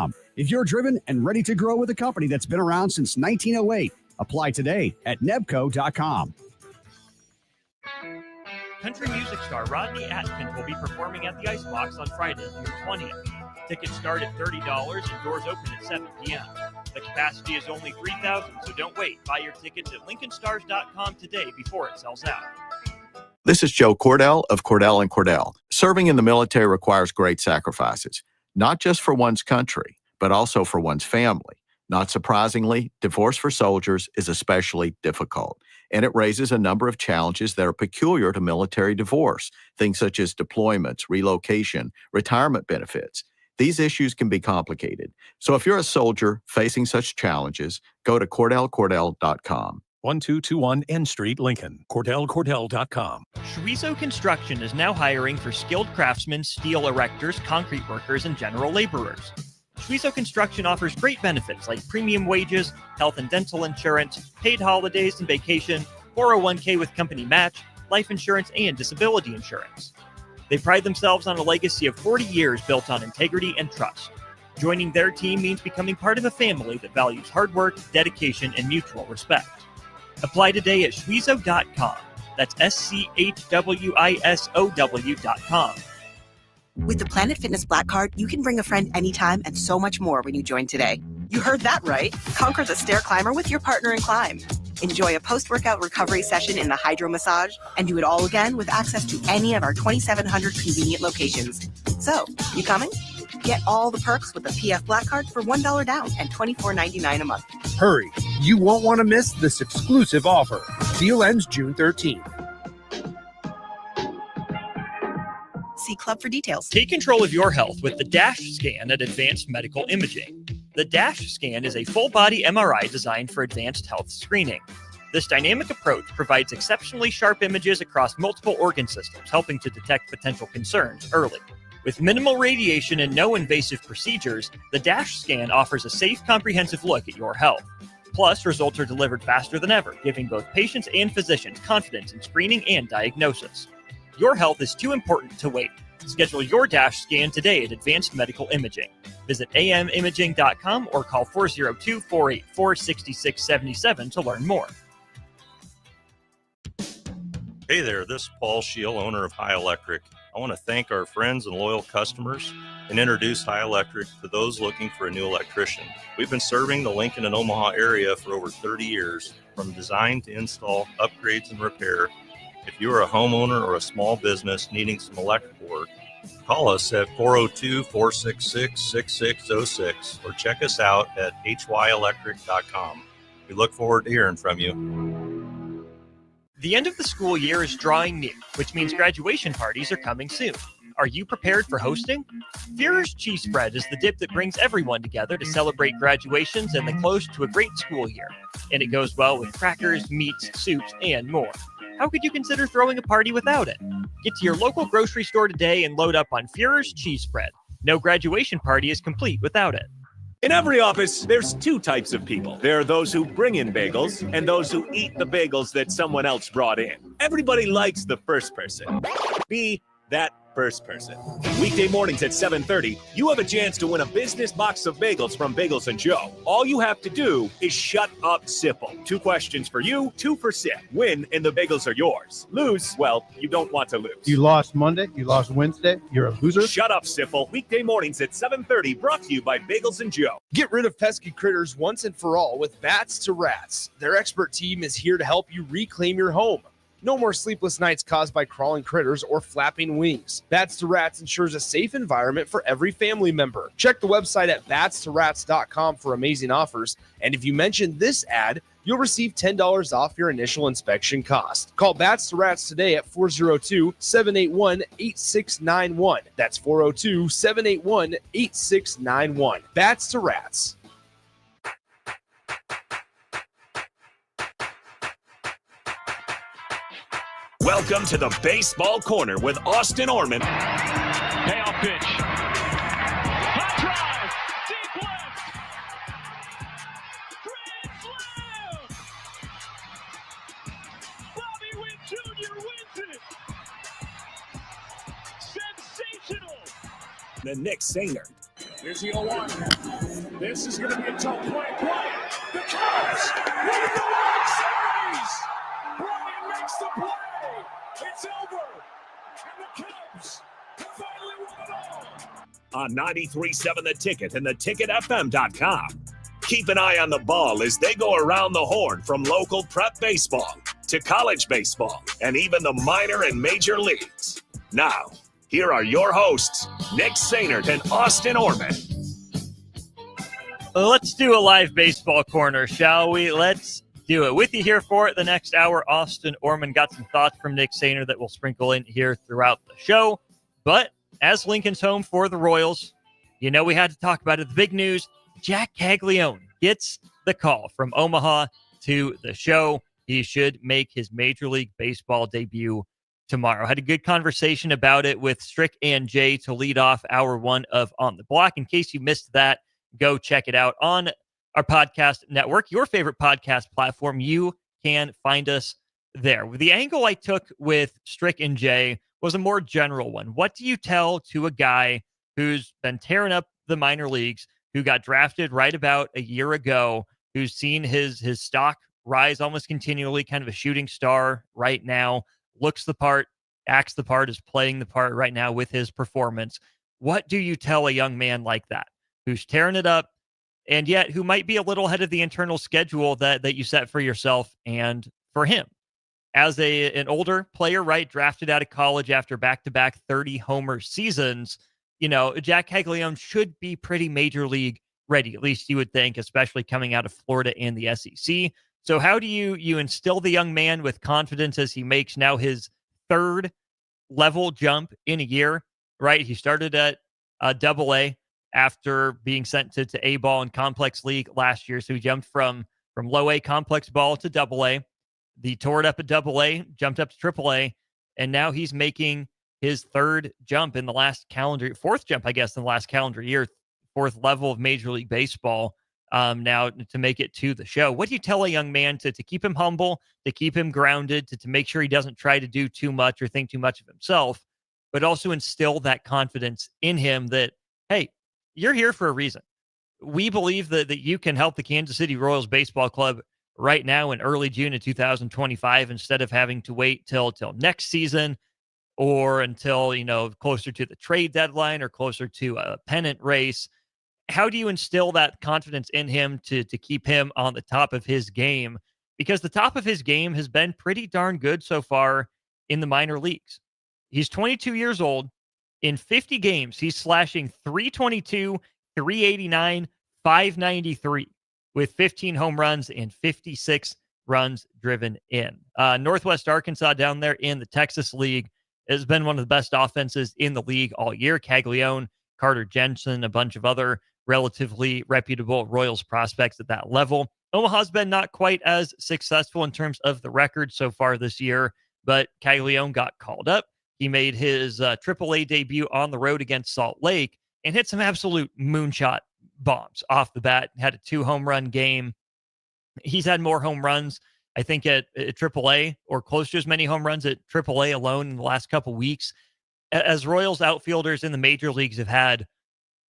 nebco.com. If you're driven and ready to grow with a company that's been around since 1908, apply today at nebco.com. Country music star Rodney Atkins will be performing at the Icebox on Friday, June 20th. Tickets start at $30 and doors open at 7 p.m. The capacity is only 3,000, so don't wait. Buy your tickets at LincolnStars.com today before it sells out. This is Joe Cordell of Cordell & Cordell. Serving in the military requires great sacrifices, not just for one's country, but also for one's family. Not surprisingly, divorce for soldiers is especially difficult, and it raises a number of challenges that are peculiar to military divorce, things such as deployments, relocation, retirement benefits. These issues can be complicated. So if you're a soldier facing such challenges, go to CordellCordell.com. 1221 N Street, Lincoln. CordellCordell.com. Schweizo Construction is now hiring for skilled craftsmen, steel erectors, concrete workers, and general laborers. Schweizo Construction offers great benefits like premium wages, health and dental insurance, paid holidays and vacation, 401k with company match, life insurance, and disability insurance. They pride themselves on a legacy of 40 years built on integrity and trust. Joining their team means becoming part of a family that values hard work, dedication, and mutual respect. Apply today at Schweizo.com. That's SCHWISOW.com. With the Planet Fitness Black Card, you can bring a friend anytime and so much more when you join today. You heard that right. Conquer the stair climber with your partner in climb. Enjoy a post-workout recovery session in the hydro massage and do it all again with access to any of our 2,700 convenient locations. So, you coming? Get all the perks with the PF Black Card for $1 down and $24.99 a month. Hurry! You won't want to miss this exclusive offer. Deal ends June 13th. See Club for details. Take control of your health with the DASH scan at Advanced Medical Imaging. The DASH scan is a full-body MRI designed for advanced health screening. This dynamic approach provides exceptionally sharp images across multiple organ systems, helping to detect potential concerns early. With minimal radiation and no invasive procedures, the DASH scan offers a safe, comprehensive look at your health. Plus, results are delivered faster than ever, giving both patients and physicians confidence in screening and diagnosis. Your health is too important to wait. Schedule your DASH scan today at Advanced Medical Imaging. Visit amimaging.com or call 402-484-6677 to learn more. Hey there, this is Paul Scheel, owner of High Electric. I want to thank our friends and loyal customers and introduce High Electric to those looking for a new electrician. We've been serving the Lincoln and Omaha area for over 30 years, from design to install, upgrades, and repair. If you are a homeowner or a small business needing some electrical work, call us at 402-466-6606 or check us out at hyelectric.com. We look forward to hearing from you. The end of the school year is drawing near, which means graduation parties are coming soon. Are you prepared for hosting? Führer's Cheese Spread is the dip that brings everyone together to celebrate graduations and the close to a great school year. And it goes well with crackers, meats, soups, and more. How could you consider throwing a party without it? Get to your local grocery store today and load up on Führer's Cheese Spread. No graduation party is complete without it. In every office, there's two types of people. There are those who bring in bagels and those who eat the bagels that someone else brought in. Everybody likes the first person. Be that first person. Weekday mornings at 7:30, you have a chance to win a business box of bagels from Bagels & Joe. All you have to do is shut up, Sipple. 2 questions for you, 2 for Sip. Win, and the bagels are yours. Lose, well, you don't want to lose. You lost Monday, you lost Wednesday, you're a loser. Shut up, Sipple. Weekday mornings at 7:30, brought to you by Bagels & Joe. Get rid of pesky critters once and for all with Bats to Rats. Their expert team is here to help you reclaim your home. No more sleepless nights caused by crawling critters or flapping wings. Bats to Rats ensures a safe environment for every family member. Check the website at batstoRats.com for amazing offers. And if you mention this ad, you'll receive $10 off your initial inspection cost. Call Bats to Rats today at 402-781-8691. That's 402-781-8691. Bats to Rats. Welcome to the Baseball Corner with Austin Orman. Payoff pitch. High drive. Deep left. Grand slam. Bobby Witt Jr. wins it. Sensational. The Nick Sainer. Here's the 0-1. This is going to be a tough play. Bryant, the Cubs lead the World Series. Bryant makes the play. It's over. And the Cubs have finally won it all. On 93.7 The Ticket and theticketfm.com. Keep an eye on the ball as they go around the horn from local prep baseball to college baseball and even the minor and major leagues. Now, here are your hosts, Nick Sainert and Austin Orman. Let's do a live baseball corner, shall we? Let's do it. With you here for the next hour, Austin Orman. Got some thoughts from Nick Sainert that we'll sprinkle in here throughout the show. But as Lincoln's home for the Royals, you know we had to talk about it. The big news, Jac Caglianone gets the call from Omaha to the show. He should make his Major League Baseball debut tomorrow. Had a good conversation about it with Strick and Jay to lead off hour one of On the Block. In case you missed that, go check it out on our podcast network, your favorite podcast platform. You can find us there. The angle I took with Strick and Jay was a more general one. What do you tell to a guy who's been tearing up the minor leagues, who got drafted right about a year ago, who's seen his stock rise almost continually, kind of a shooting star right now, looks the part, acts the part, is playing the part right now with his performance? What do you tell a young man like that, who's tearing it up, and yet who might be a little ahead of the internal schedule that you set for yourself and for him? As an older player, right, drafted out of college after back-to-back 30-homer seasons, you know, Jac Caglianone should be pretty major league ready, at least you would think, especially coming out of Florida and the SEC. So how do you instill the young man with confidence as he makes now his third level jump in a year, right? He started at Double-A after being sent to A-ball in complex league last year. So he jumped from low-A complex ball to Double-A. He tore it up at Double-A, jumped up to Triple-A, and now he's making his third jump in the last fourth jump, I guess, in the last calendar year, fourth level of Major League Baseball now to make it to the show. What do you tell a young man to keep him humble, to keep him grounded, to make sure he doesn't try to do too much or think too much of himself, but also instill that confidence in him that, hey, you're here for a reason. We believe that you can help the Kansas City Royals Baseball Club right now in early June of 2025 instead of having to wait till next season or until, you know, closer to the trade deadline or closer to a pennant race. How do you instill that confidence in him to keep him on the top of his game? Because the top of his game has been pretty darn good so far in the minor leagues. He's 22 years old. In 50 games, he's slashing .322, .389, .593 with 15 home runs and 56 runs driven in. Northwest Arkansas down there in the Texas League has been one of the best offenses in the league all year. Caglianone, Carter Jensen, a bunch of other relatively reputable Royals prospects at that level. Omaha's been not quite as successful in terms of the record so far this year, but Caglianone got called up. He made his AAA debut on the road against Salt Lake and hit some absolute moonshot bombs off the bat. Had a 2-home run game. He's had more home runs, I think, at AAA or close to as many home runs at AAA alone in the last couple weeks as Royals outfielders in the major leagues have had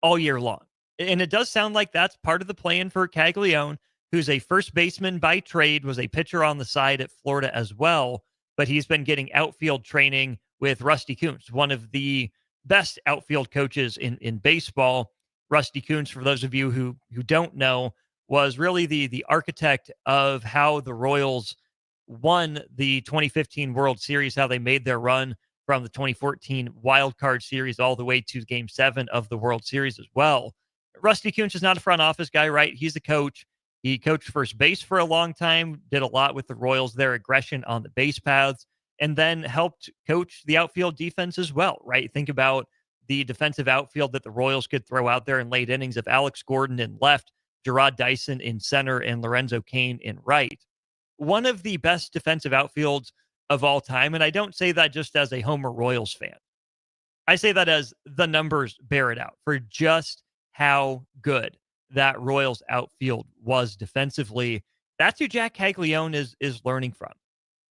all year long. And it does sound like that's part of the plan for Caglianone, who's a first baseman by trade, was a pitcher on the side at Florida as well, but he's been getting outfield training with Rusty Kuntz, one of the best outfield coaches in baseball. Rusty Kuntz, for those of you who don't know, was really the architect of how the Royals won the 2015 World Series, how they made their run from the 2014 Wild Card Series all the way to Game 7 of the World Series as well. Rusty Kuntz is not a front office guy, right? He's a coach. He coached first base for a long time, did a lot with the Royals, their aggression on the base paths, and then helped coach the outfield defense as well, right? Think about the defensive outfield that the Royals could throw out there in late innings of Alex Gordon in left, Gerard Dyson in center, and Lorenzo Cain in right. One of the best defensive outfields of all time, and I don't say that just as a Homer Royals fan. I say that as the numbers bear it out for just how good that Royals outfield was defensively. That's who Jac Caglianone is learning from.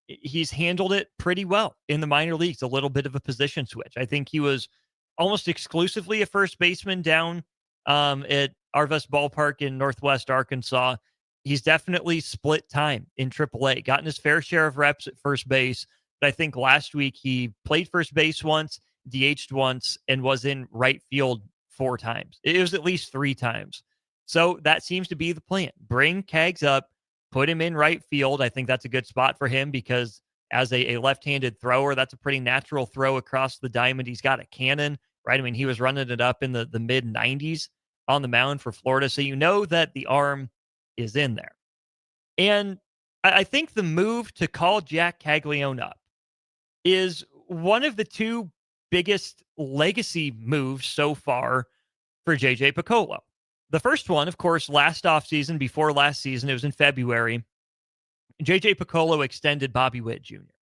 He's handled it pretty well in the minor leagues, a little bit of a position switch. I think he was almost exclusively a first baseman down at Arvest Ballpark in Northwest Arkansas. He's definitely split time in AAA, gotten his fair share of reps at first base. But I think last week he played first base once, DH'd once, and was in right field 4 times. It was at least 3 times. So that seems to be the plan. Bring Cags up, put him in right field. I think that's a good spot for him because as a left-handed thrower, that's a pretty natural throw across the diamond. He's got a cannon, right? I mean, he was running it up in the mid-90s on the mound for Florida. So you know that the arm is in there. And I think the move to call Jac Caglianone up is one of the 2 biggest legacy moves so far for JJ Picollo. The first one, of course, last offseason, before last season, it was in February. JJ Picollo extended Bobby Witt Jr.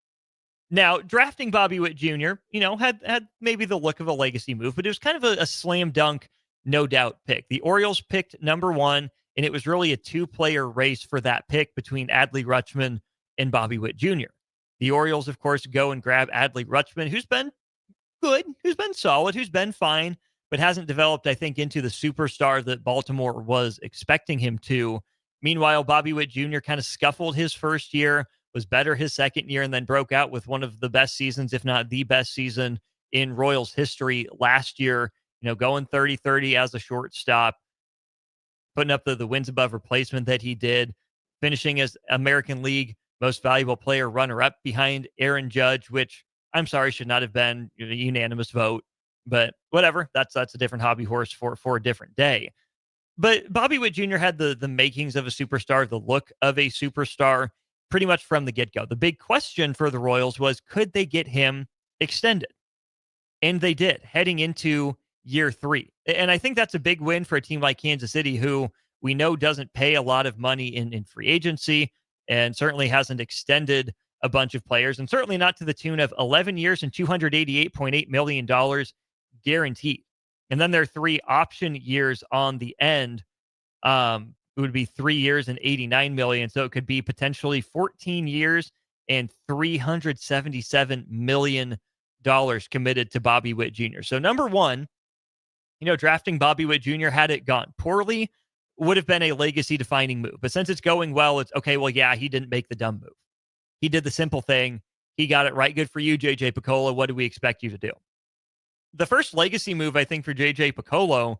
Now, drafting Bobby Witt Jr., had maybe the look of a legacy move, but it was kind of a slam dunk, no doubt pick. The Orioles picked number 1, and it was really a 2-player race for that pick between Adley Rutschman and Bobby Witt Jr. The Orioles, of course, go and grab Adley Rutschman, who's been good, who's been solid, who's been fine, but hasn't developed, I think, into the superstar that Baltimore was expecting him to. Meanwhile, Bobby Witt Jr. kind of scuffled his first year, was better his second year, and then broke out with one of the best seasons, if not the best season in Royals history last year, going 30-30 as a shortstop, putting up the wins above replacement that he did, finishing as American League Most Valuable Player runner-up behind Aaron Judge, which I'm sorry should not have been a unanimous vote, but whatever. That's a different hobby horse for a different day. But Bobby Witt Jr. had the makings of a superstar, the look of a superstar, pretty much from the get-go. The big question for the Royals was, could they get him extended? And they did, heading into year 3. And I think that's a big win for a team like Kansas City, who we know doesn't pay a lot of money in free agency and certainly hasn't extended a bunch of players, and certainly not to the tune of 11 years and $288.8 million guaranteed. And then there are 3 option years on the end. It would be 3 years and $89 million. So it could be potentially 14 years and $377 million committed to Bobby Witt Jr. So number 1, drafting Bobby Witt Jr., had it gone poorly, would have been a legacy defining move. But since it's going well, it's okay. Well, yeah, he didn't make the dumb move. He did the simple thing. He got it right. Good for you, JJ Picollo. What do we expect you to do? The first legacy move, I think, for JJ Picollo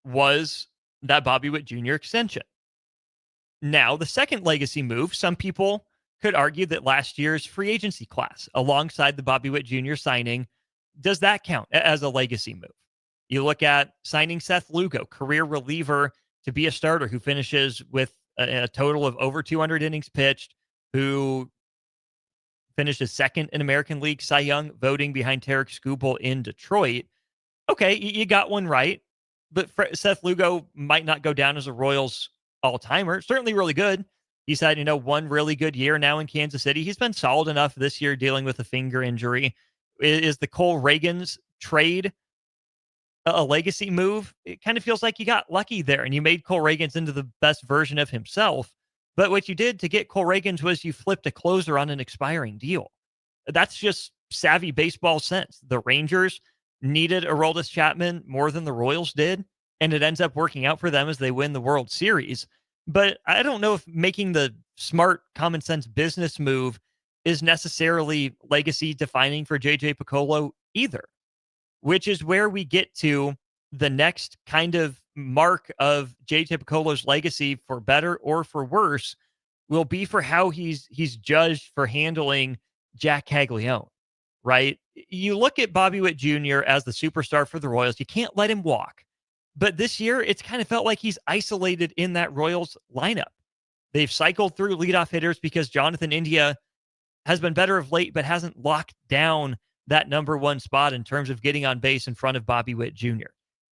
was that Bobby Witt Jr. extension. Now, the second legacy move, some people could argue that last year's free agency class, alongside the Bobby Witt Jr. signing, does that count as a legacy move? You look at signing Seth Lugo, career reliever, to be a starter who finishes with a total of over 200 innings pitched, who finishes second in American League Cy Young voting behind Tarek Skubal in Detroit. Okay, you got one right, but Seth Lugo might not go down as a Royals all-timer. Certainly really good. He's had, one really good year now in Kansas City. He's been solid enough this year dealing with a finger injury. Is the Cole Reagans trade a legacy move? It kind of feels like you got lucky there and you made Cole Reagans into the best version of himself. But what you did to get Cole Reagans was you flipped a closer on an expiring deal. That's just savvy baseball sense. The Rangers needed Aroldis Chapman more than the Royals did, and it ends up working out for them as they win the World Series. But I don't know if making the smart, common sense business move is necessarily legacy defining for JJ Picollo either, which is where we get to the next kind of mark of JJ Picollo's legacy, for better or for worse, will be for how he's judged for handling Jac Caglianone, right? You look at Bobby Witt Jr. as the superstar for the Royals. You can't let him walk. But this year, it's kind of felt like he's isolated in that Royals lineup. They've cycled through leadoff hitters because Jonathan India has been better of late, but hasn't locked down that number 1 spot in terms of getting on base in front of Bobby Witt Jr.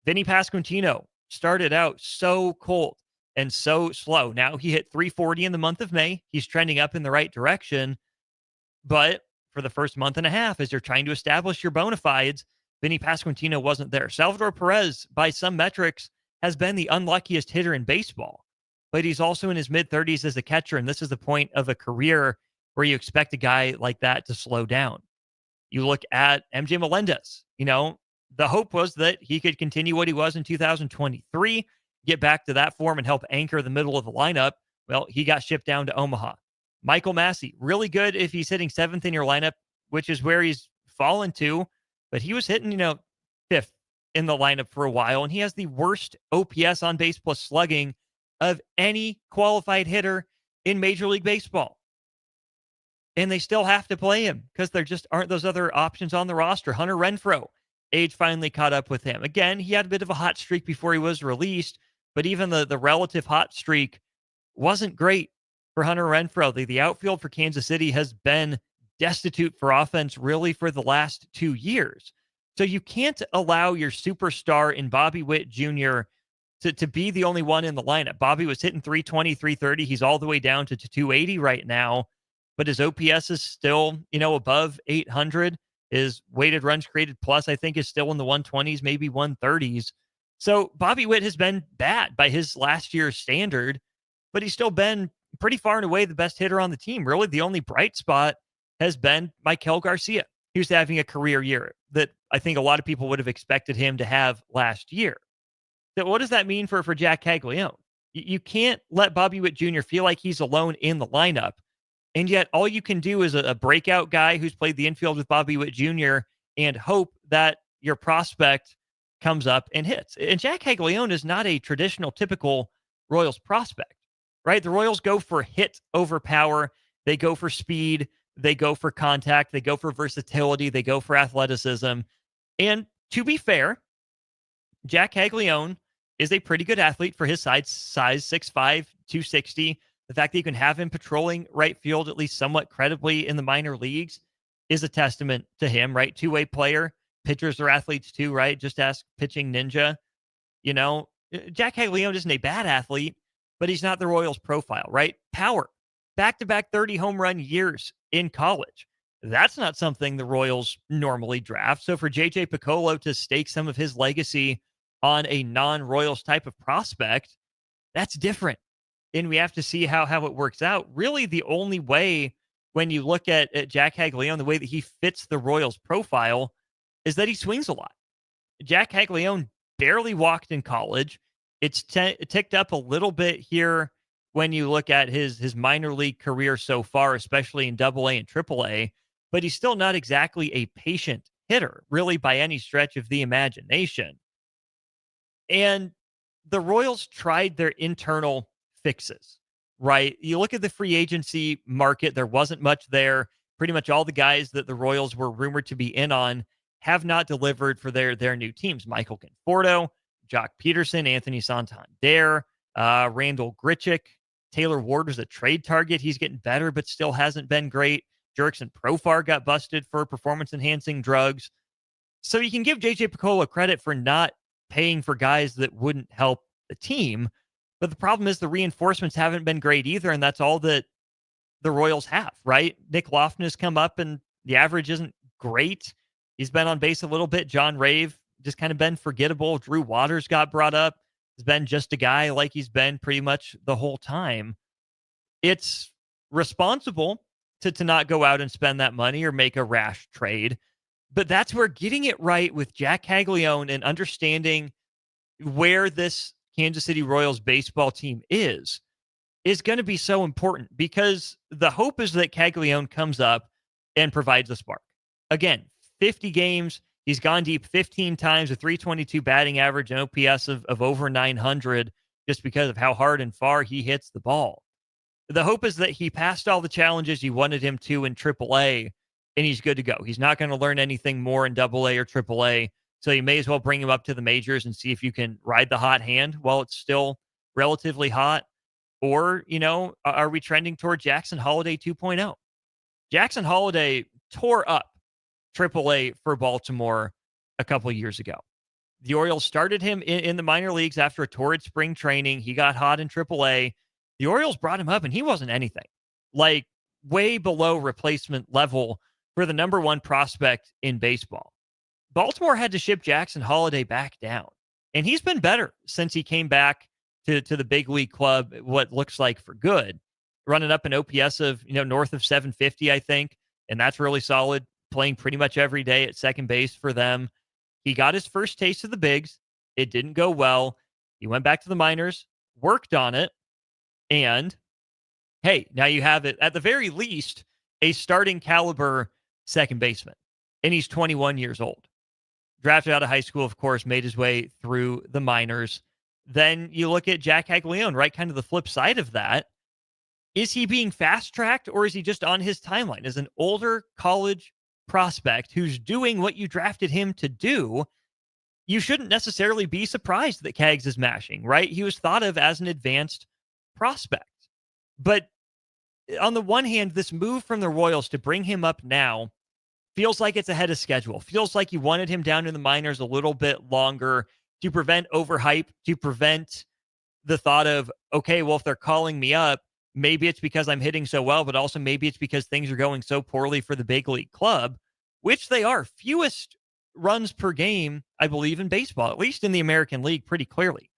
Vinny Pasquantino started out so cold and so slow. Now he hit 340 in the month of May. He's trending up in the right direction. But for the first month and a half, as you're trying to establish your bona fides, Vinny Pasquantino wasn't there. Salvador Perez, by some metrics, has been the unluckiest hitter in baseball. But he's also in his mid-30s as a catcher, and this is the point of a career where you expect a guy like that to slow down. You look at MJ Melendez, The hope was that he could continue what he was in 2023, get back to that form and help anchor the middle of the lineup. Well, he got shipped down to Omaha. Michael Massey, really good if he's hitting 7th in your lineup, which is where he's fallen to, but he was hitting, 5th in the lineup for a while, and he has the worst OPS on base plus slugging of any qualified hitter in Major League Baseball. And they still have to play him because there just aren't those other options on the roster. Hunter Renfroe, age finally caught up with him. Again, he had a bit of a hot streak before he was released, but even the relative hot streak wasn't great for Hunter Renfroe. The outfield for Kansas City has been destitute for offense really for the last 2 years. So you can't allow your superstar in Bobby Witt Jr. to be the only one in the lineup. Bobby was hitting 320, 330. He's all the way down to 280 right now, but his OPS is still, above 800. His weighted runs created plus, I think, is still in the 120s, maybe 130s. So Bobby Witt has been bad by his last year's standard, but he's still been pretty far and away the best hitter on the team. Really, the only bright spot has been Maikel Garcia. He was having a career year that I think a lot of people would have expected him to have last year. So what does that mean for Jac Caglianone? You can't let Bobby Witt Jr. feel like he's alone in the lineup, and yet all you can do is a breakout guy who's played the infield with Bobby Witt Jr. and hope that your prospect comes up and hits. And Jac Caglianone is not a traditional, typical Royals prospect, right? The Royals go for hit over power. They go for speed. They go for contact. They go for versatility. They go for athleticism. And to be fair, Jac Caglianone is a pretty good athlete for his size 6'5", 260. The fact that you can have him patrolling right field at least somewhat credibly in the minor leagues is a testament to him, right? Two-way player. Pitchers are athletes too, right? Just ask Pitching Ninja. Jac Caglianone isn't a bad athlete, but he's not the Royals profile, right? Power. Back-to-back 30 home run years in college. That's not something the Royals normally draft. So for J.J. Piccolo to stake some of his legacy on a non-Royals type of prospect, that's different. And we have to see how it works out. Really, the only way when you look at Jac Caglianone, the way that he fits the Royals profile is that he swings a lot. Jac Caglianone barely walked in college. It's ticked up a little bit here when you look at his minor league career so far, especially in AA and AAA, but he's still not exactly a patient hitter, really by any stretch of the imagination. And the Royals tried their internal fixes, right? You look at the free agency market, there wasn't much there. Pretty much all the guys that the Royals were rumored to be in on have not delivered for their new teams. Michael Conforto, Jock Peterson, Anthony Santander, Randall Grichuk. Taylor Ward was a trade target. He's getting better, but still hasn't been great. Jurickson Profar got busted for performance-enhancing drugs. So you can give J.J. Piccolo credit for not paying for guys that wouldn't help the team. But the problem is the reinforcements haven't been great either, and that's all that the Royals have, right? Nick Lofton has come up, and the average isn't great. He's been on base a little bit. John Rave just kind of been forgettable. Drew Waters got brought up. He's been just a guy like he's been pretty much the whole time. It's responsible to not go out and spend that money or make a rash trade. But that's where getting it right with Jac Caglianone and understanding where this Kansas City Royals baseball team is going to be so important, because the hope is that Caglianone comes up and provides a spark. Again, 50 games. He's gone deep 15 times, a 322 batting average, an OPS of over 900, just because of how hard and far he hits the ball. The hope is that he passed all the challenges you wanted him to in AAA, and he's good to go. He's not going to learn anything more in AA or AAA, so you may as well bring him up to the majors and see if you can ride the hot hand while it's still relatively hot. Or, are we trending toward Jackson Holliday 2.0? Jackson Holliday tore up AAA for Baltimore a couple of years ago. The Orioles started him in the minor leagues after a torrid spring training. He got hot in AAA. The Orioles brought him up, and he wasn't anything. Like, way below replacement level for the number one prospect in baseball. Baltimore had to ship Jackson Holliday back down, and he's been better since he came back to the big league club, what looks like for good, running up an OPS of, north of 750, I think, and that's really solid, playing pretty much every day at second base for them. He got his first taste of the bigs. It didn't go well. He went back to the minors, worked on it, and hey, now you have it, at the very least, a starting caliber second baseman. And he's 21 years old. Drafted out of high school, of course, made his way through the minors. Then you look at Jac Caglianone, right? Kind of the flip side of that. Is he being fast-tracked, or is he just on his timeline as an older college prospect who's doing what you drafted him to do? You shouldn't necessarily be surprised that Cags is mashing, right? He was thought of as an advanced prospect. But on the one hand, this move from the Royals to bring him up now feels like it's ahead of schedule. Feels like you wanted him down in the minors a little bit longer to prevent overhype, to prevent the thought of, okay, well, if they're calling me up, maybe it's because I'm hitting so well, but also maybe it's because things are going so poorly for the big league club, which they are. Fewest runs per game, I believe, in baseball, at least in the American League, pretty clearly.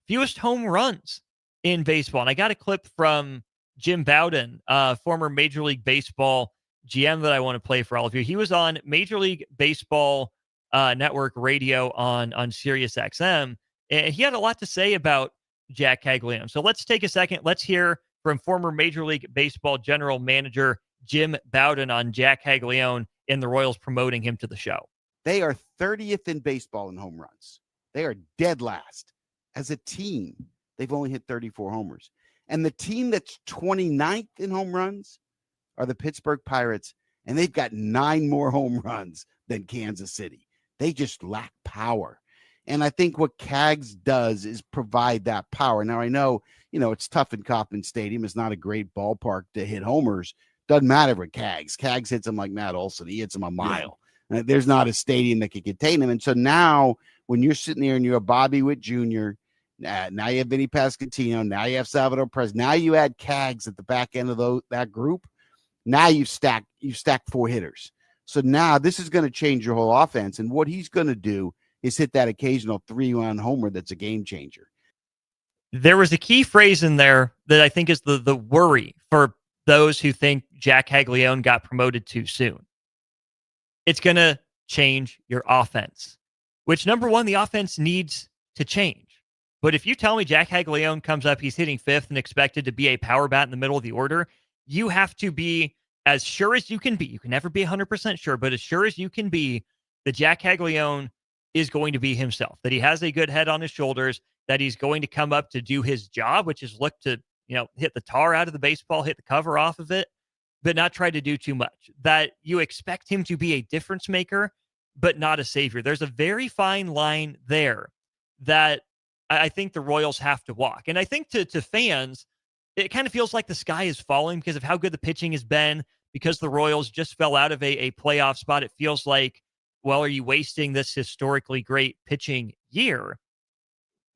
Fewest home runs in baseball. And I got a clip from Jim Bowden, former Major League Baseball GM, that I want to play for all of you. He was on Major League Baseball Network radio on Sirius XM, and he had a lot to say about Jac Caglianone. So let's take a second. Let's hear from former Major League Baseball general manager Jim Bowden on Jac Caglianone and the Royals promoting him to the show. They are 30th in baseball in home runs. They are dead last. As a team, they've only hit 34 homers. And the team that's 29th in home runs are the Pittsburgh Pirates, and they've got 9 more home runs than Kansas City. They just lack power. And I think what Cags does is provide that power. Now, I know, it's tough in Kauffman Stadium. It's not a great ballpark to hit homers. Doesn't matter with Cags. Cags hits them like Matt Olson. He hits them a mile. Yeah. There's not a stadium that can contain him. And so now when you're sitting there and you're a Bobby Witt Jr., now you have Vinny Pasquantino, now you have Salvador Perez, now you add Cags at the back end of that group. Now you've stacked 4 hitters. So now this is going to change your whole offense. And what he's going to do is hit that occasional 3-run homer that's a game changer. There was a key phrase in there that I think is the worry for those who think Jac Caglianone got promoted too soon. It's going to change your offense, which, number one, the offense needs to change. But if you tell me Jac Caglianone comes up, he's hitting 5th and expected to be a power bat in the middle of the order, you have to be as sure as you can be. You can never be 100% sure, but as sure as you can be that Jac Caglianone is going to be himself, that he has a good head on his shoulders, that he's going to come up to do his job, which is look to, hit the tar out of the baseball, hit the cover off of it, but not try to do too much. That you expect him to be a difference maker, but not a savior. There's a very fine line there that I think the Royals have to walk. And I think to fans, it kind of feels like the sky is falling because of how good the pitching has been, because the Royals just fell out of a playoff spot. It feels like, well, are you wasting this historically great pitching year?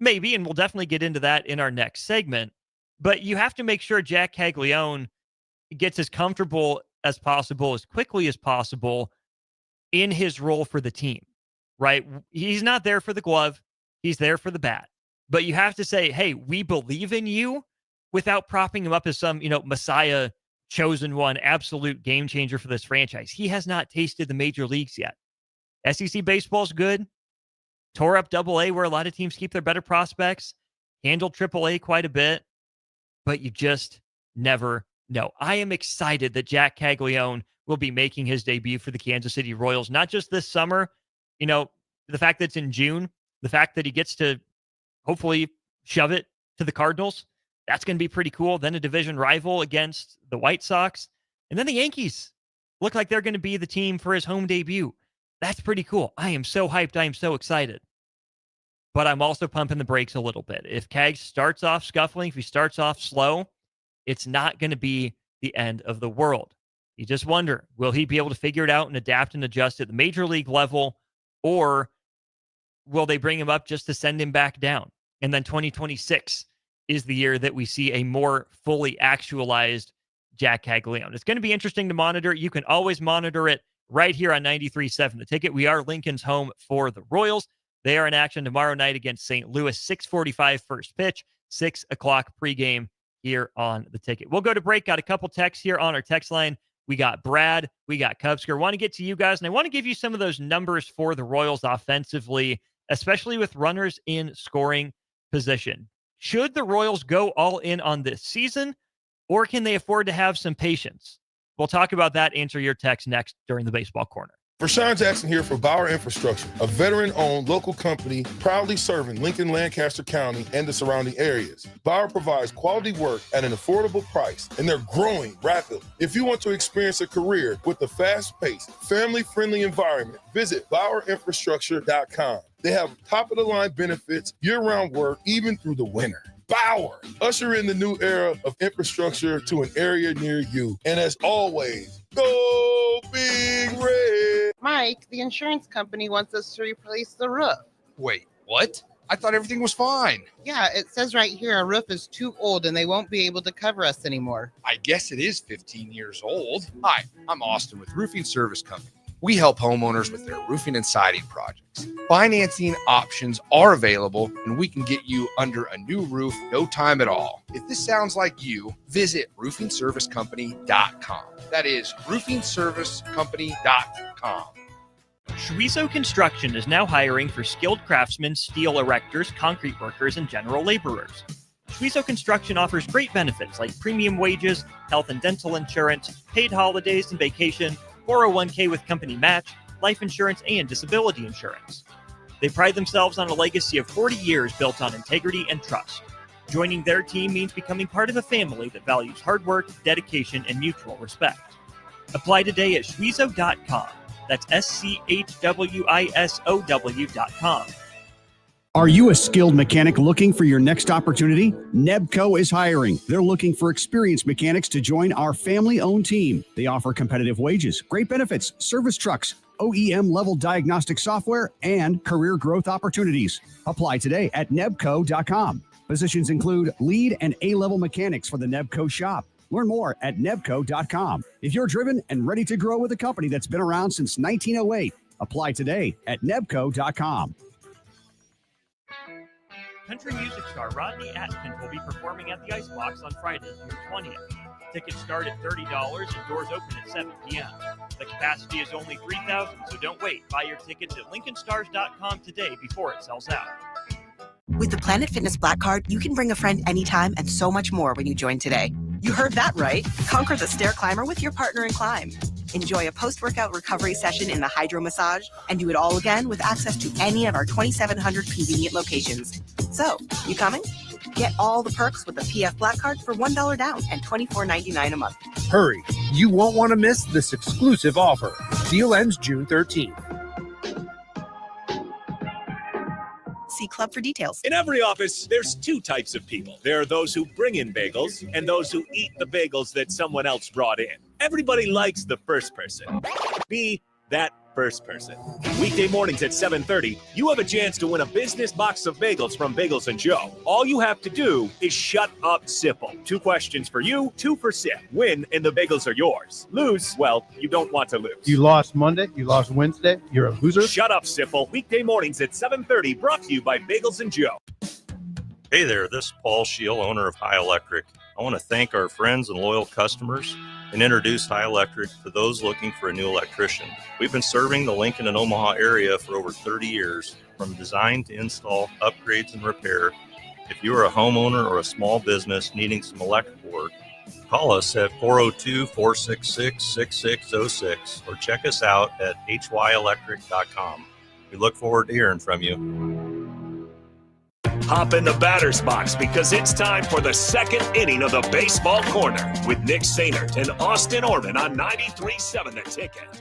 Maybe, and we'll definitely get into that in our next segment. But you have to make sure Jac Caglianone gets as comfortable as possible, as quickly as possible in his role for the team, right? He's not there for the glove. He's there for the bat. But you have to say, hey, we believe in you, without propping him up as some, Messiah, chosen one, absolute game changer for this franchise. He has not tasted the major leagues yet. SEC baseball's good. Tore up AA, where a lot of teams keep their better prospects. Handled AAA quite a bit. But you just never know. I am excited that Jac Caglianone will be making his debut for the Kansas City Royals, not just this summer. The fact that it's in June, the fact that he gets to hopefully shove it to the Cardinals, that's going to be pretty cool. Then a division rival against the White Sox. And then the Yankees look like they're going to be the team for his home debut. That's pretty cool. I am so hyped. I am so excited. But I'm also pumping the brakes a little bit. If Cags starts off scuffling, if he starts off slow, it's not going to be the end of the world. You just wonder, will he be able to figure it out and adapt and adjust at the major league level, or will they bring him up just to send him back down? And then 2026 is the year that we see a more fully actualized Jac Caglianone. It's going to be interesting to monitor. You can always monitor it right here on 93.7 The Ticket. We are Lincoln's home for the Royals. They are in action tomorrow night against St. Louis, 6:45 first pitch, 6 o'clock pregame here on The Ticket. We'll go to break. Got a couple texts here on our text line. We got Brad. We got Cubsker. Want to get to you guys, and I want to give you some of those numbers for the Royals offensively, especially with runners in scoring position. Should the Royals go all in on this season, or can they afford to have some patience? We'll talk about that. Answer your text next during the Baseball Corner. Rashawn Jackson here for Bauer Infrastructure, a veteran-owned local company proudly serving Lincoln, Lancaster County, and the surrounding areas. Bauer provides quality work at an affordable price, and they're growing rapidly. If you want to experience a career with a fast-paced, family-friendly environment, visit BauerInfrastructure.com. They have top-of-the-line benefits, year-round work, even through the winter. Bauer, usher in the new era of infrastructure to an area near you. And as always, go Big Red. Mike, the insurance company wants us to replace the roof. Wait, what? I thought everything was fine. Yeah, it says right here our roof is too old and they won't be able to cover us anymore. I guess it is 15 years old. Hi, I'm Austin with Roofing Service Company. We help homeowners with their roofing and siding projects. Financing options are available, and we can get you under a new roof no time at all. If this sounds like you, visit roofingservicecompany.com. That is roofingservicecompany.com. Schweizo Construction is now hiring for skilled craftsmen, steel erectors, concrete workers, and general laborers. Schweizo Construction offers great benefits like premium wages, health and dental insurance, paid holidays and vacation, 401k with company match, life insurance, and disability insurance. They pride themselves on a legacy of 40 years built on integrity and trust. Joining their team means becoming part of a family that values hard work, dedication, and mutual respect. Apply today at schweizo.com. That's SCHWISOW.com. Are you a skilled mechanic looking for your next opportunity? Nebco is hiring. They're looking for experienced mechanics to join our family-owned team. They offer competitive wages, great benefits, service trucks, OEM-level diagnostic software, and career growth opportunities. Apply today at nebco.com. Positions include lead and A-level mechanics for the Nebco shop. Learn more at nebco.com. If you're driven and ready to grow with a company that's been around since 1908, apply today at nebco.com. Country music star Rodney Atkins will be performing at the Icebox on Friday, June 20th. Tickets start at $30 and doors open at 7 p.m. The capacity is only 3,000, so don't wait. Buy your tickets at LincolnStars.com today before it sells out. With the Planet Fitness Black Card, you can bring a friend anytime and so much more when you join today. You heard that right. Conquer the stair climber with your partner in climb. Enjoy a post-workout recovery session in the hydro massage and do it all again with access to any of our 2,700 convenient locations. So, you coming? Get all the perks with the PF Black Card for $1 down and $24.99 a month. Hurry, you won't want to miss this exclusive offer. Deal ends June 13th. See Club for details. In every office, there's two types of people. There are those who bring in bagels and those who eat the bagels that someone else brought in. Everybody likes the first person. Be that first person. Weekday mornings at 7:30, you have a chance to win a business box of bagels from Bagels & Joe. All you have to do is shut up, Sipple. 2 questions for you, 2 for Sip. Win, and the bagels are yours. Lose, well, you don't want to lose. You lost Monday, you lost Wednesday, you're a loser. Shut up, Sipple. Weekday mornings at 7:30, brought to you by Bagels & Joe. Hey there, this is Paul Scheel, owner of High Electric. I want to thank our friends and loyal customers and introduce High Electric to those looking for a new electrician. We've been serving the Lincoln and Omaha area for over 30 years, from design to install, upgrades, and repair. If you are a homeowner or a small business needing some electrical work, call us at 402-466-6606 or check us out at hyelectric.com. We look forward to hearing from you. Hop in the batter's box because it's time for the second inning of the Baseball Corner with Nick Sainert and Austin Orman on 93.7 The Ticket.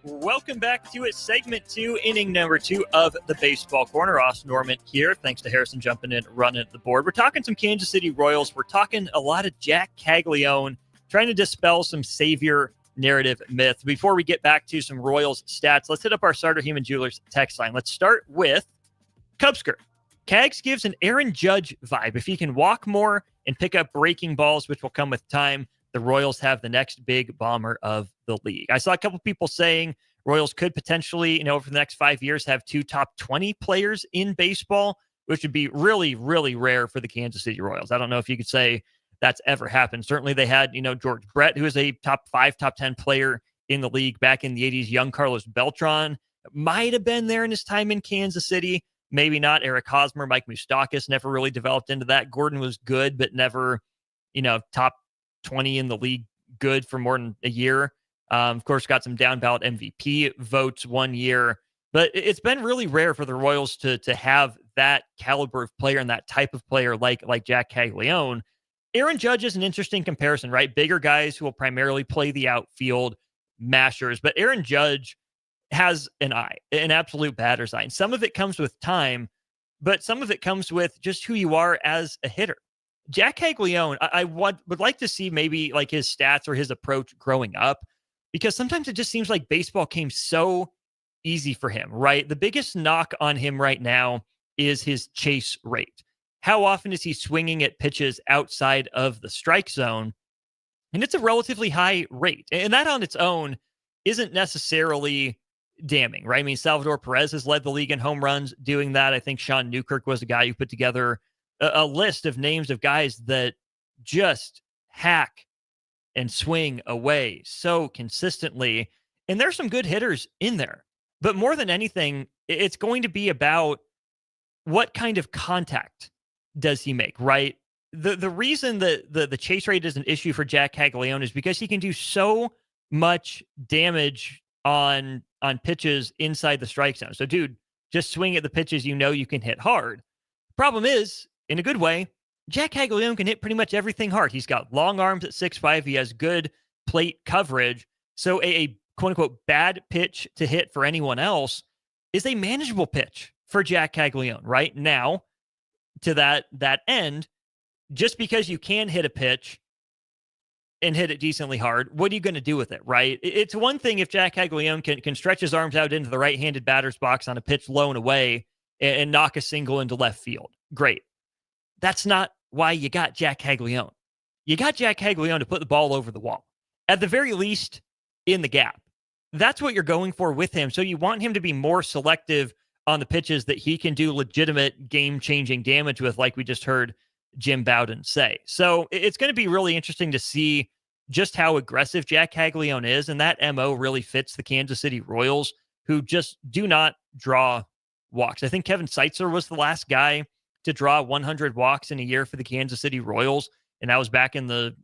Welcome back to it, segment 2, inning number 2 of the Baseball Corner. Austin Orman here. Thanks to Harrison jumping in, running the board. We're talking some Kansas City Royals. We're talking a lot of Jac Caglianone, trying to dispel some savior narrative myth. Before we get back to some Royals stats, let's hit up our Starter Human Jewelers text line. Let's start with Cubsker. Cags gives an Aaron Judge vibe. If he can walk more and pick up breaking balls, which will come with time, the Royals have the next big bomber of the league. I saw a couple people saying Royals could potentially, over the next 5 years, have 2 top 20 players in baseball, which would be really, really rare for the Kansas City Royals. I don't know if you could say that's ever happened. Certainly they had, George Brett, who was a top 5, top 10 player in the league back in the 80s. Young Carlos Beltran might have been there in his time in Kansas City. Maybe not. Eric Hosmer, Mike Moustakas never really developed into that. Gordon was good, but never, top 20 in the league good for more than a year. Of course, got some down ballot MVP votes one year. But it's been really rare for the Royals to have that caliber of player and that type of player like Jac Caglianone. Aaron Judge is an interesting comparison, right? Bigger guys who will primarily play the outfield, mashers. But Aaron Judge has an eye, an absolute batter's eye. And some of it comes with time, but some of it comes with just who you are as a hitter. Jac Caglianone, I would like to see maybe like his stats or his approach growing up, because sometimes it just seems like baseball came so easy for him, right? The biggest knock on him right now is his chase rate. How often is he swinging at pitches outside of the strike zone? And it's a relatively high rate. And that on its own isn't necessarily damning, right? I mean, Salvador Perez has led the league in home runs doing that. I think Sean Newkirk was a guy who put together a list of names of guys that just hack and swing away so consistently. And there's some good hitters in there. But more than anything, it's going to be about what kind of contact does he make, right? The reason that the chase rate is an issue for Jac Caglianone is because he can do so much damage on pitches inside the strike zone. So, dude, just swing at the pitches you can hit hard. Problem is, in a good way, Jac Caglianone can hit pretty much everything hard. He's got long arms at 6'5". He has good plate coverage. So a quote-unquote bad pitch to hit for anyone else is a manageable pitch for Jac Caglianone. Right now, to that end, just because you can hit a pitch and hit it decently hard, what are you going to do with it, right? It's one thing if Jac Caglianone can stretch his arms out into the right-handed batter's box on a pitch low and away and knock a single into left field. Great. That's not why you got Jac Caglianone. You got Jac Caglianone to put the ball over the wall, at the very least in the gap. That's what you're going for with him. So you want him to be more selective on the pitches that he can do legitimate game-changing damage with, like we just heard Jim Bowden say. So it's going to be really interesting to see just how aggressive Jac Caglianone is, and that MO really fits the Kansas City Royals, who just do not draw walks. I think Kevin Seitzer was the last guy to draw 100 walks in a year for the Kansas City Royals, and that was back in the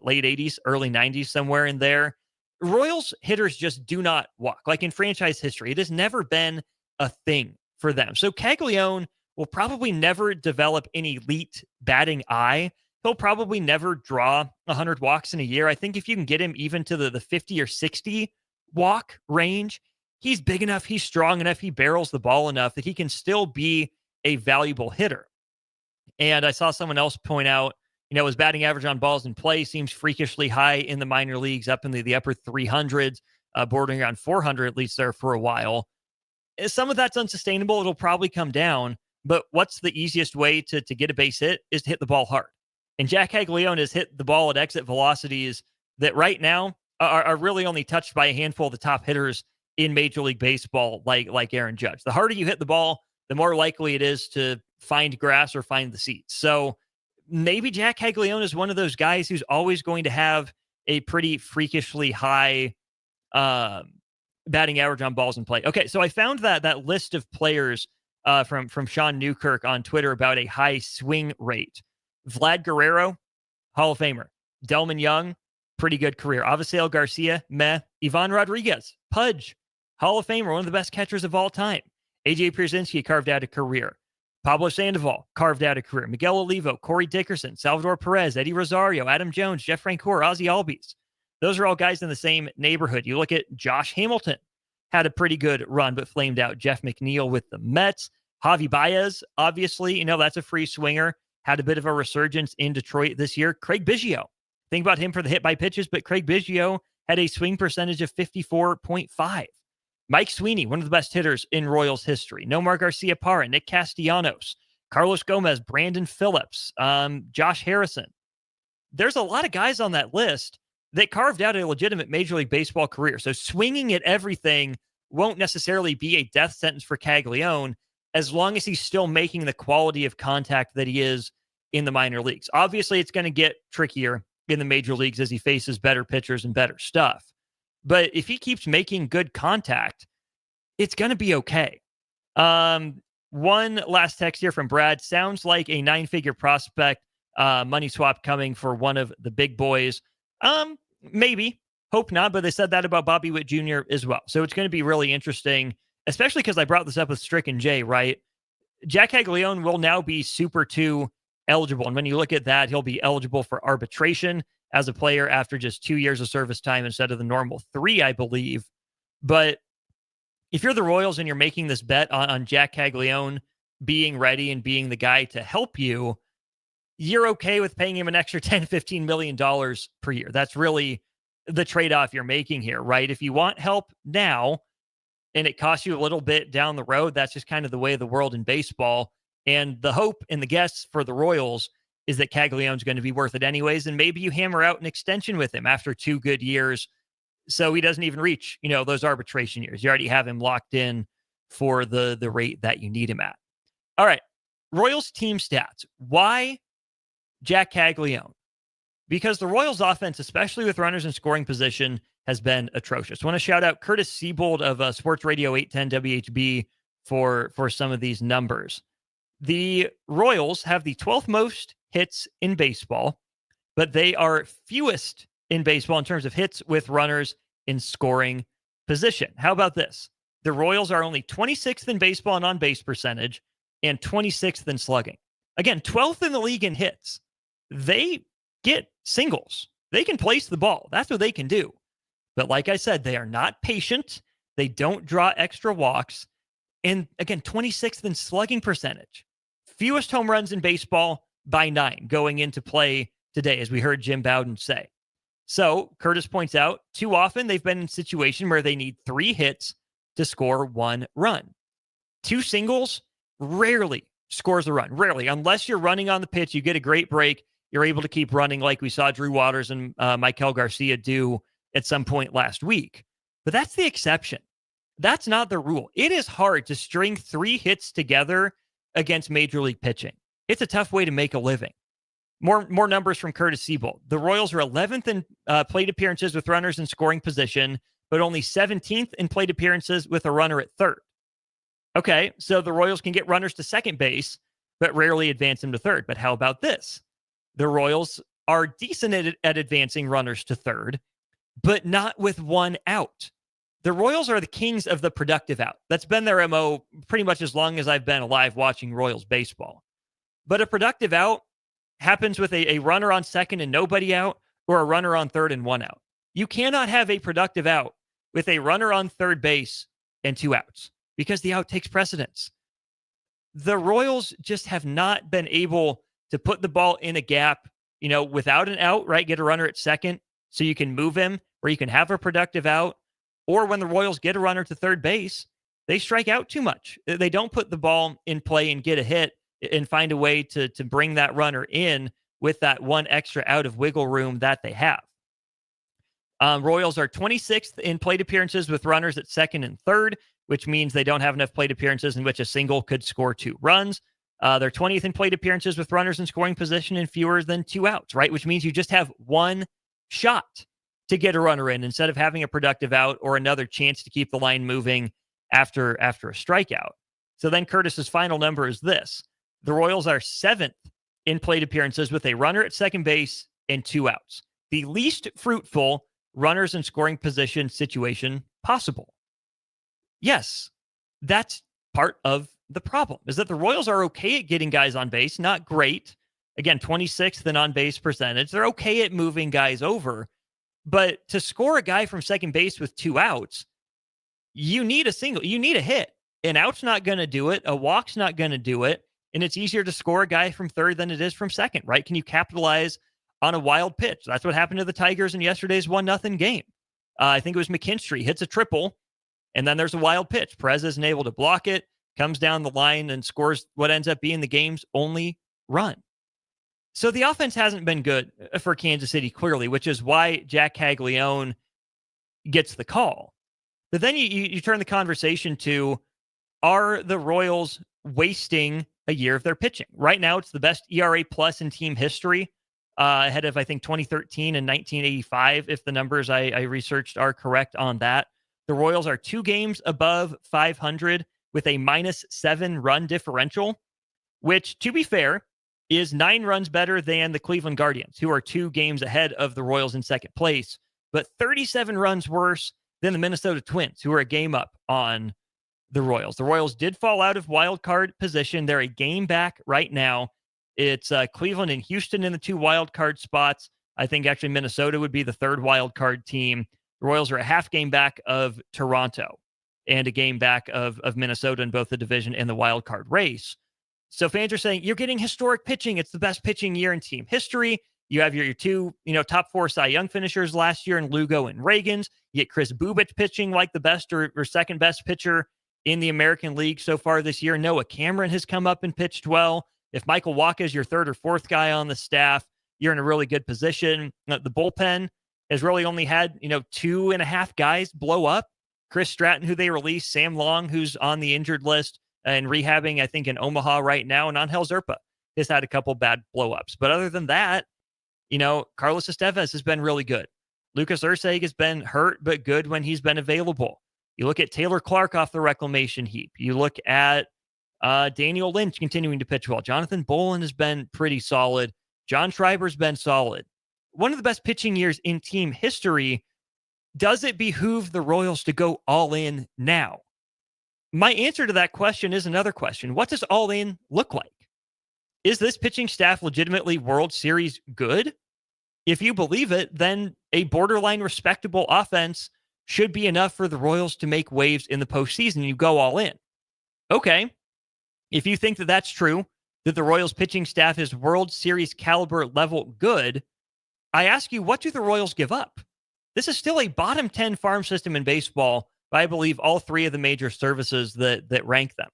late 80s, early 90s, somewhere in there. Royals hitters just do not walk. Like in franchise history, it has never been a thing for them. So Caglianone will probably never develop an elite batting eye. He'll probably never draw 100 walks in a year. I think if you can get him even to the 50 or 60 walk range, he's big enough, he's strong enough, he barrels the ball enough that he can still be a valuable hitter. And I saw someone else point out, his batting average on balls in play seems freakishly high in the minor leagues, up in the upper 300s, bordering around 400 at least there for a while. Some of that's unsustainable. It'll probably come down. But what's the easiest way to get a base hit is to hit the ball hard. And Jac Caglianone has hit the ball at exit velocities that right now are really only touched by a handful of the top hitters in Major League Baseball, like Aaron Judge. The harder you hit the ball, the more likely it is to find grass or find the seats. So maybe Jac Caglianone is one of those guys who's always going to have a pretty freakishly high batting average on balls in play. Okay, so I found that list of players from Sean Newkirk on Twitter about a high swing rate. Vlad Guerrero, Hall of Famer. Delman Young, pretty good career. Avisail Garcia, meh. Ivan Rodriguez, Pudge, Hall of Famer, one of the best catchers of all time. AJ Pierzynski carved out a career. Pablo Sandoval carved out a career. Miguel Olivo, Corey Dickerson, Salvador Perez, Eddie Rosario, Adam Jones, Jeff Francoeur, Ozzie Albies. Those are all guys in the same neighborhood. You look at Josh Hamilton, had a pretty good run, but flamed out. Jeff McNeil with the Mets. Javi Baez, obviously, that's a free swinger. Had a bit of a resurgence in Detroit this year. Craig Biggio. Think about him for the hit by pitches, but Craig Biggio had a swing percentage of 54.5. Mike Sweeney, one of the best hitters in Royals history. Nomar Garcia-Parra, Nick Castellanos, Carlos Gomez, Brandon Phillips, Josh Harrison. There's a lot of guys on that list that carved out a legitimate Major League Baseball career. So swinging at everything won't necessarily be a death sentence for Caglianone as long as he's still making the quality of contact that he is in the minor leagues. Obviously, it's going to get trickier in the major leagues as he faces better pitchers and better stuff. But if he keeps making good contact, it's going to be okay. One last text here from Brad. Sounds like a 9-figure prospect money swap coming for one of the big boys. Maybe. Hope not, but they said that about Bobby Witt Jr. as well. So it's going to be really interesting, especially because I brought this up with Strick and Jay, right? Jac Caglianone will now be Super 2 eligible. And when you look at that, he'll be eligible for arbitration as a player after just 2 years of service time instead of the normal 3, I believe. But if you're the Royals and you're making this bet on Jac Caglianone being ready and being the guy to help you, you're okay with paying him an extra $10, $15 million per year. That's really the trade-off you're making here, right? If you want help now and it costs you a little bit down the road, that's just kind of the way of the world in baseball. And the hope and the guess for the Royals is that Caglianone's going to be worth it anyways. And maybe you hammer out an extension with him after 2 good years, so he doesn't even reach, those arbitration years. You already have him locked in for the rate that you need him at. All right. Royals team stats. Why Jac Caglianone? Because the Royals offense, especially with runners in scoring position, has been atrocious. I want to shout out Curtis Siebold of Sports Radio 810 WHB for some of these numbers. The Royals have the 12th most hits in baseball, but they are fewest in baseball in terms of hits with runners in scoring position. How about this? The Royals are only 26th in baseball in on-base percentage and 26th in slugging. Again, 12th in the league in hits. They get singles. They can place the ball. That's what they can do. But like I said, they are not patient. They don't draw extra walks. And again, 26th in slugging percentage. Fewest home runs in baseball by 9 going into play today, as we heard Jim Bowden say. So Curtis points out, too often they've been in a situation where they need 3 hits to score 1 run. 2 singles rarely scores a run. Rarely. Unless you're running on the pitch, you get a great break, you're able to keep running like we saw Drew Waters and Maikel Garcia do at some point last week. But that's the exception. That's not the rule. It is hard to string 3 hits together against Major League pitching. It's a tough way to make a living. More numbers from Curtis Siebold. The Royals are 11th in plate appearances with runners in scoring position, but only 17th in plate appearances with a runner at third. Okay, so the Royals can get runners to second base, but rarely advance them to third. But how about this? The Royals are decent at advancing runners to third, but not with 1 out. The Royals are the kings of the productive out. That's been their MO pretty much as long as I've been alive watching Royals baseball. But a productive out happens with a runner on second and nobody out, or a runner on third and 1 out. You cannot have a productive out with a runner on third base and 2 outs because the out takes precedence. The Royals just have not been able to put the ball in a gap, without an out, right? Get a runner at second so you can move him, where you can have a productive out. Or when the Royals get a runner to third base, they strike out too much. They don't put the ball in play and get a hit and find a way to bring that runner in with that 1 extra out of wiggle room that they have. Royals are 26th in plate appearances with runners at second and third, which means they don't have enough plate appearances in which a single could score 2 runs. They're 20th in plate appearances with runners in scoring position and fewer than 2 outs, right? Which means you just have 1 shot to get a runner in instead of having a productive out or another chance to keep the line moving after a strikeout. So then Curtis's final number is this. The Royals are 7th in plate appearances with a runner at second base and 2 outs. The least fruitful runners in scoring position situation possible. Yes, that's part of the problem, is that the Royals are okay at getting guys on base, not great. Again, 26th in on-base percentage. They're okay at moving guys over. But to score a guy from second base with 2 outs, you need a single. You need a hit. An out's not going to do it. A walk's not going to do it. And it's easier to score a guy from third than it is from second, right? Can you capitalize on a wild pitch? That's what happened to the Tigers in yesterday's 1-0 game. I think it was McKinstry hits a triple, and then there's a wild pitch. Perez isn't able to block it, comes down the line and scores what ends up being the game's only run. So the offense hasn't been good for Kansas City, clearly, which is why Jac Caglianone gets the call. But then you turn the conversation to, are the Royals wasting a year of their pitching. Right now, it's the best ERA plus in team history, ahead of, I think, 2013 and 1985, if the numbers I researched are correct on that. The Royals are 2 games above 500 with a -7 run differential, which, to be fair, is 9 runs better than the Cleveland Guardians, who are 2 games ahead of the Royals in second place, but 37 runs worse than the Minnesota Twins, who are a game up on the Royals. The Royals did fall out of wild card position. They're a game back right now. It's Cleveland and Houston in the 2 wild card spots. I think actually Minnesota would be the 3rd wild card team. The Royals are a half game back of Toronto and a game back of Minnesota in both the division and the wild card race. So fans are saying, you're getting historic pitching. It's the best pitching year in team history. You have your 2, top 4 Cy Young finishers last year in Lugo and Reagans. You get Chris Bubic pitching like the best or second best pitcher in the American League so far this year. Noah Cameron has come up and pitched well. If Michael Wacha is your 3rd or 4th guy on the staff, you're in a really good position. The bullpen has really only had, 2.5 guys blow up. Chris Stratton, who they released, Sam Long, who's on the injured list and rehabbing, I think, in Omaha right now, and Angel Zerpa has had a couple bad blow-ups. But other than that, Carlos Estevez has been really good. Lucas Urseg has been hurt, but good when he's been available. You look at Taylor Clark off the reclamation heap. You look at Daniel Lynch continuing to pitch well. Jonathan Bolin has been pretty solid. John Schreiber's been solid. One of the best pitching years in team history. Does it behoove the Royals to go all in now? My answer to that question is another question. What does all in look like? Is this pitching staff legitimately World Series good? If you believe it, then a borderline respectable offense should be enough for the Royals to make waves in the postseason. You go all in. Okay. If you think that that's true, that the Royals pitching staff is World Series caliber level good, I ask you, what do the Royals give up? This is still a bottom 10 farm system in baseball, but I believe all 3 of the major services that rank them.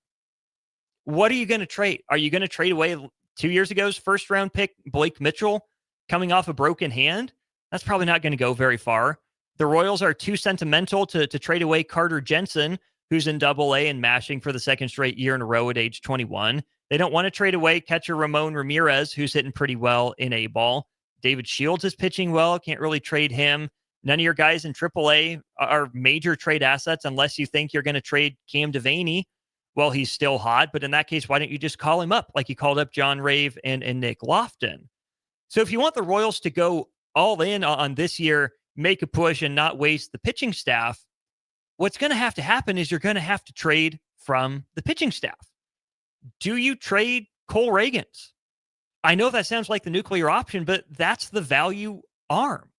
What are you going to trade? Are you going to trade away 2 years ago's first-round pick, Blake Mitchell, coming off a broken hand? That's probably not going to go very far. The Royals are too sentimental to trade away Carter Jensen, who's in Double-A and mashing for the 2nd straight year in a row at age 21. They don't want to trade away catcher Ramon Ramirez, who's hitting pretty well in A-ball. David Shields is pitching well. Can't really trade him. None of your guys in AAA are major trade assets unless you think you're going to trade Cam Devaney. Well, he's still hot, but in that case, why don't you just call him up like you called up John Rave and Nick Lofton? So if you want the Royals to go all in on this year, make a push and not waste the pitching staff, what's going to have to happen is you're going to have to trade from the pitching staff. Do you trade Cole Reagans? I know that sounds like the nuclear option, but that's the value arm.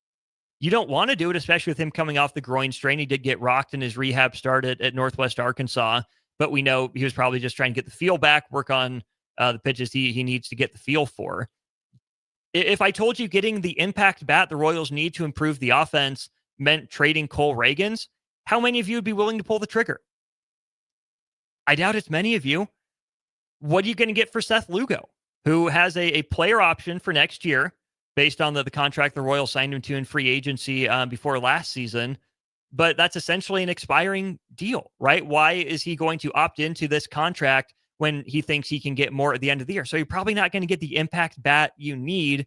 You don't want to do it, especially with him coming off the groin strain. He did get rocked in his rehab start at Northwest Arkansas, but we know he was probably just trying to get the feel back, work on the pitches he needs to get the feel for. If I told you getting the impact bat the Royals need to improve the offense meant trading Cole Reagans, how many of you would be willing to pull the trigger? I doubt it's many of you. What are you going to get for Seth Lugo, who has a player option for next year based on the contract the Royals signed him to in free agency before last season? But that's essentially an expiring deal, right? Why is he going to opt into this contract when he thinks he can get more at the end of the year? So you're probably not going to get the impact bat you need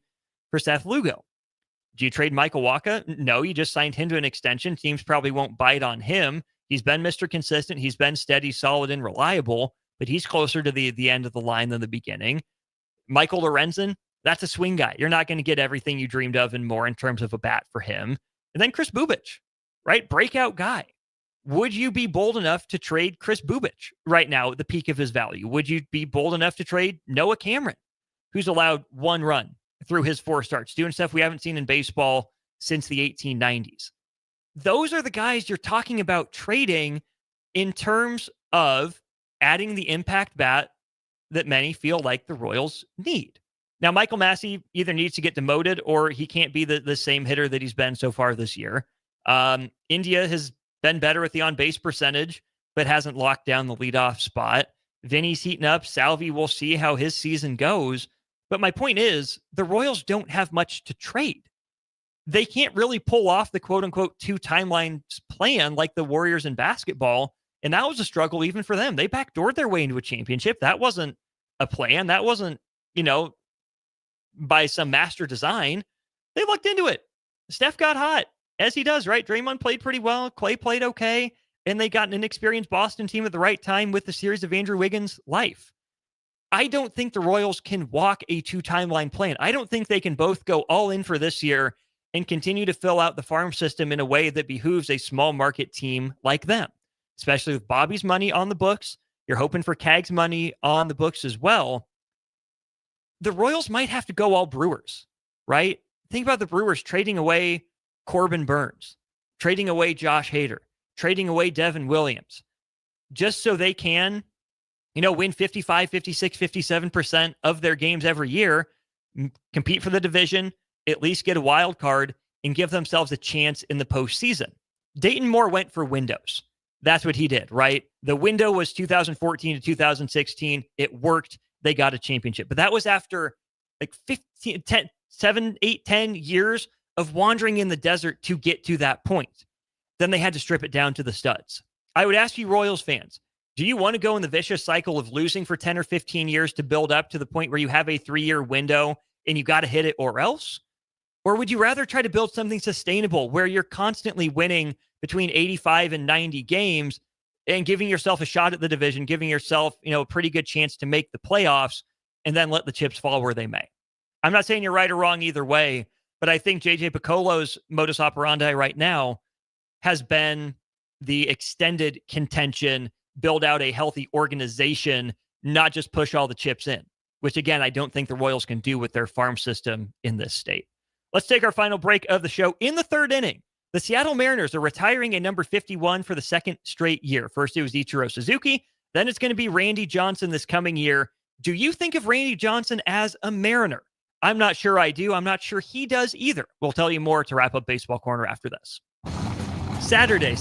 for Seth Lugo. Do you trade Michael Wacha? No, you just signed him to an extension. Teams probably won't bite on him. He's been Mr. Consistent. He's been steady, solid, and reliable, but he's closer to the end of the line than the beginning. Michael Lorenzen, that's a swing guy. You're not going to get everything you dreamed of and more in terms of a bat for him. And then Chris Bubic, right? Breakout guy. Would you be bold enough to trade Chris Bubic right now at the peak of his value? Would you be bold enough to trade Noah Cameron, who's allowed 1 run through his 4 starts, doing stuff we haven't seen in baseball since the 1890s? Those are the guys you're talking about trading in terms of adding the impact bat that many feel like the Royals need. Now, Michael Massey either needs to get demoted or he can't be the same hitter that he's been so far this year. India has been better with the on-base percentage, but hasn't locked down the leadoff spot. Vinny's heating up. Salvi, we'll see how his season goes. But my point is, the Royals don't have much to trade. They can't really pull off the quote-unquote 2 timelines plan like the Warriors in basketball, and that was a struggle even for them. They backdoored their way into a championship. That wasn't a plan. That wasn't, by some master design. They looked into it. Steph got hot, as he does, right? Draymond played pretty well. Clay played okay. And they got an inexperienced Boston team at the right time with the series of Andrew Wiggins' life. I don't think the Royals can walk a 2-timeline plan. I don't think they can both go all in for this year and continue to fill out the farm system in a way that behooves a small market team like them, especially with Bobby's money on the books. You're hoping for Cag's money on the books as well. The Royals might have to go all Brewers, right? Think about the Brewers trading away Corbin Burns, trading away Josh Hader, trading away Devin Williams, just so they can, win 55, 56, 57% of their games every year, compete for the division, at least get a wild card, and give themselves a chance in the postseason. Dayton Moore went for windows. That's what he did, right? The window was 2014 to 2016. It worked. They got a championship. But that was after 7, 8, 10 years of wandering in the desert to get to that point. Then they had to strip it down to the studs. I would ask you Royals fans, do you want to go in the vicious cycle of losing for 10 or 15 years to build up to the point where you have a 3-year window and you got to hit it or else? Or would you rather try to build something sustainable where you're constantly winning between 85 and 90 games and giving yourself a shot at the division, giving yourself, a pretty good chance to make the playoffs and then let the chips fall where they may? I'm not saying you're right or wrong either way, but I think JJ Piccolo's modus operandi right now has been the extended contention, build out a healthy organization, not just push all the chips in, which again, I don't think the Royals can do with their farm system in this state. Let's take our final break of the show. In the third inning, the Seattle Mariners are retiring a number 51 for the second straight year. First, it was Ichiro Suzuki. Then it's going to be Randy Johnson this coming year. Do you think of Randy Johnson as a Mariner? I'm not sure I do. I'm not sure he does either. We'll tell you more to wrap up Baseball Corner after this. Saturday.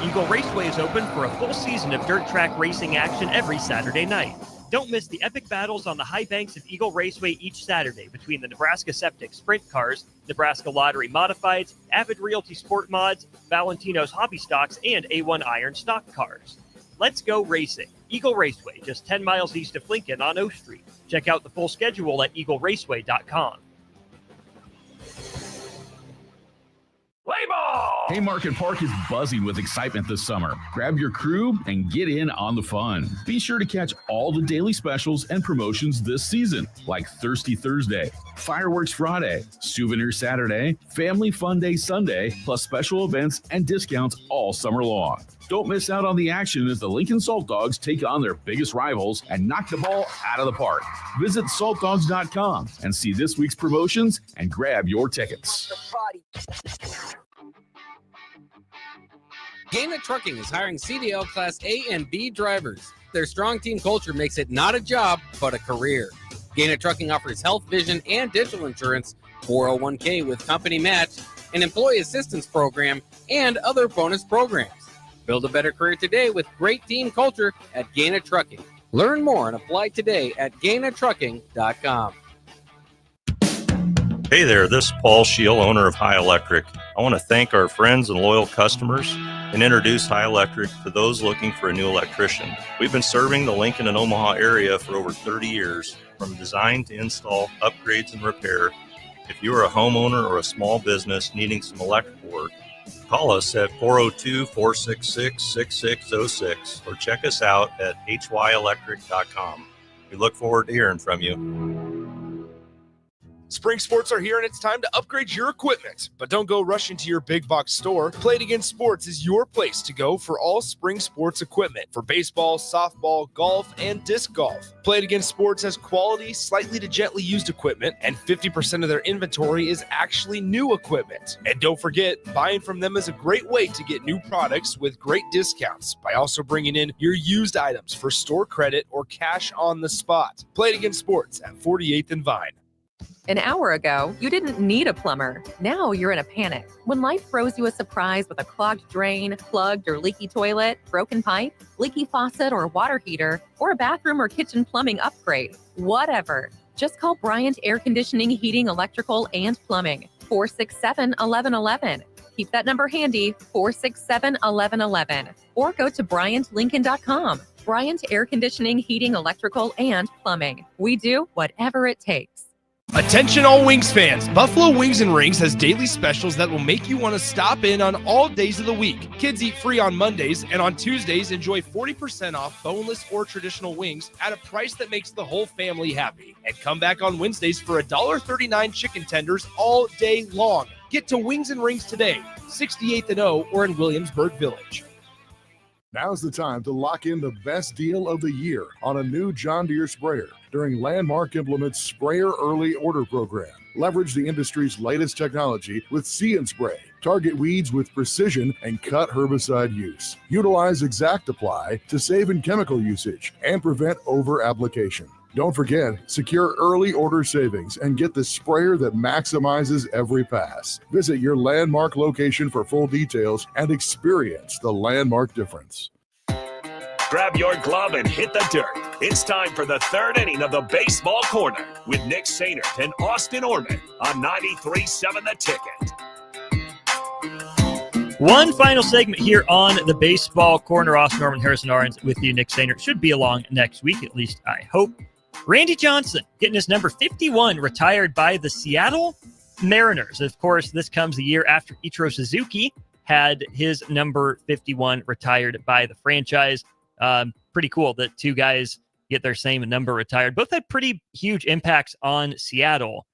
Eagle Raceway is open for a full season of dirt track racing action every Saturday night. Don't miss the epic battles on the high banks of Eagle Raceway each Saturday between the Nebraska Septic Sprint Cars, Nebraska Lottery Modifieds, Avid Realty Sport Mods, Valentino's Hobby Stocks, and A1 Iron Stock Cars. Let's go racing. Eagle Raceway, just 10 miles east of Lincoln on O Street. Check out the full schedule at eagleraceway.com. Play ball! Haymarket Park is buzzing with excitement this summer. Grab your crew and get in on the fun. Be sure to catch all the daily specials and promotions this season, like Thirsty Thursday, Fireworks Friday, Souvenir Saturday, Family Fun Day Sunday, plus special events and discounts all summer long. Don't miss out on the action as the Lincoln Salt Dogs take on their biggest rivals and knock the ball out of the park. Visit saltdogs.com and see this week's promotions and grab your tickets. Gaina Trucking is hiring CDL Class A and B drivers. Their strong team culture makes it not a job, but a career. Gaina Trucking offers health, vision, and dental insurance, 401k with company match, an employee assistance program, and other bonus programs. Build a better career today with great team culture at Gaina Trucking. Learn more and apply today at GainaTrucking.com. Hey there, this is Paul Scheel, owner of High Electric. I want to thank our friends and loyal customers and introduce High Electric to those looking for a new electrician. We've been serving the Lincoln and Omaha area for over 30 years, from design to install, upgrades, and repair. If you are a homeowner or a small business needing some electrical work, call us at 402-466-6606 or check us out at hyelectric.com. We look forward to hearing from you. Spring Sports are here and it's time to upgrade your equipment. But don't go rushing to your big box store. Play It Again Sports is your place to go for all spring sports equipment for baseball, softball, golf, and disc golf. Play It Again Sports has quality, slightly to gently used equipment, and 50% of their inventory is actually new equipment. And don't forget, buying from them is a great way to get new products with great discounts by also bringing in your used items for store credit or cash on the spot. Play It Again Sports at 48th and Vine. An hour ago, you didn't need a plumber. Now you're in a panic. When life throws you a surprise with a clogged drain, plugged or leaky toilet, broken pipe, leaky faucet or water heater, or a bathroom or kitchen plumbing upgrade, whatever. Just call Bryant Air Conditioning, Heating, Electrical, and Plumbing, 467-1111. Keep that number handy, 467-1111. Or go to BryantLincoln.com. Bryant Air Conditioning, Heating, Electrical, and Plumbing. We do whatever it takes. Attention all Wings fans. Buffalo Wings and Rings has daily specials that will make you want to stop in on all days of the week. Kids eat free on Mondays, and on Tuesdays, enjoy 40% off boneless or traditional wings at a price that makes the whole family happy. And come back on Wednesdays for $1.39 chicken tenders all day long. Get to Wings and Rings today, 68th and O, or in Williamsburg Village. Now's the time to lock in the best deal of the year on a new John Deere sprayer during Landmark Implement's Sprayer Early Order Program. Leverage the industry's latest technology with See and Spray. Target weeds with precision and cut herbicide use. Utilize Exact Apply to save in chemical usage and prevent over-application. Don't forget, secure early order savings and get the sprayer that maximizes every pass. Visit your Landmark location for full details and experience the Landmark difference. Grab your glove and hit the dirt. It's time for the third inning of the Baseball Corner with Nick Sainert and Austin Orman on 93.7 The Ticket. One final segment here on the Baseball Corner. Austin Orman, Harrison Arns with you. Nick Sainert should be along next week, at least I hope. Randy Johnson getting his number 51 retired by the Seattle Mariners. Of course, this comes the year after Ichiro Suzuki had his number 51 retired by the franchise. Pretty cool that two guys get their same number retired. Both had pretty huge impacts on Seattle.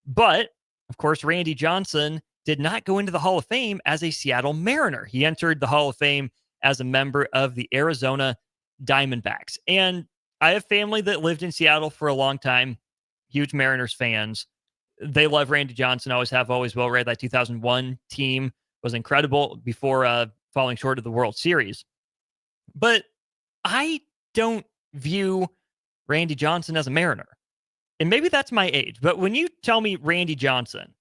But, of course, Randy Johnson did not go into the Hall of Fame as a Seattle Mariner. He entered the Hall of Fame as a member of the Arizona Diamondbacks. And I have family that lived in Seattle for a long time, huge Mariners fans. They love Randy Johnson, always have, always will. Right? That 2001 team was incredible before falling short of the World Series. But I don't view Randy Johnson as a Mariner. And maybe that's my age, but when you tell me Randy Johnson,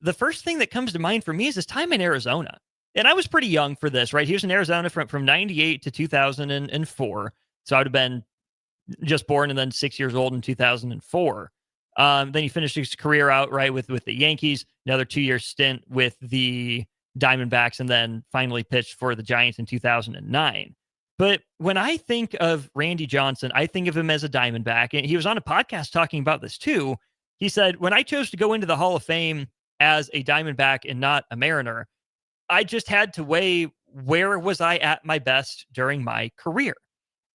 the first thing that comes to mind for me is his time in Arizona. And I was pretty young for this, right? He was in Arizona from 98 to 2004. So I would have been just born and then 6 years old in 2004. Then he finished his career out right with the Yankees, another 2-year stint with the Diamondbacks, and then finally pitched for the Giants in 2009. But when I think of Randy Johnson, I think of him as a Diamondback. And he was on a podcast talking about this too. He said, when I chose to go into the Hall of Fame as a Diamondback and not a Mariner, I just had to weigh where was I at my best during my career.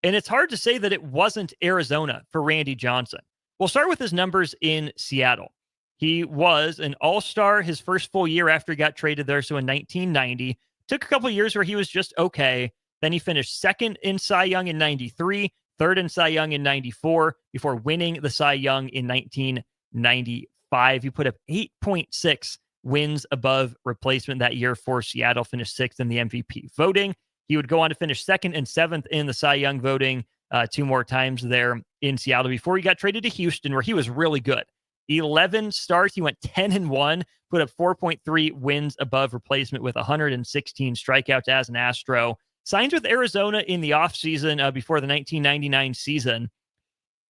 And it's hard to say that it wasn't Arizona for Randy Johnson. We'll start with his numbers in Seattle. He was an all-star his first full year after he got traded there. So in 1990, took a couple of years where he was just okay. Then he finished second in Cy Young in 93, third in Cy Young in 94, before winning the Cy Young in 1995. He put up 8.6 wins above replacement that year for Seattle, finished sixth in the MVP voting. He would go on to finish second and seventh in the Cy Young voting 2 more times there in Seattle before he got traded to Houston, where he was really good. 11 starts, he went 10-1, put up 4.3 wins above replacement with 116 strikeouts as an Astro. Signs with Arizona in the offseason before the 1999 season.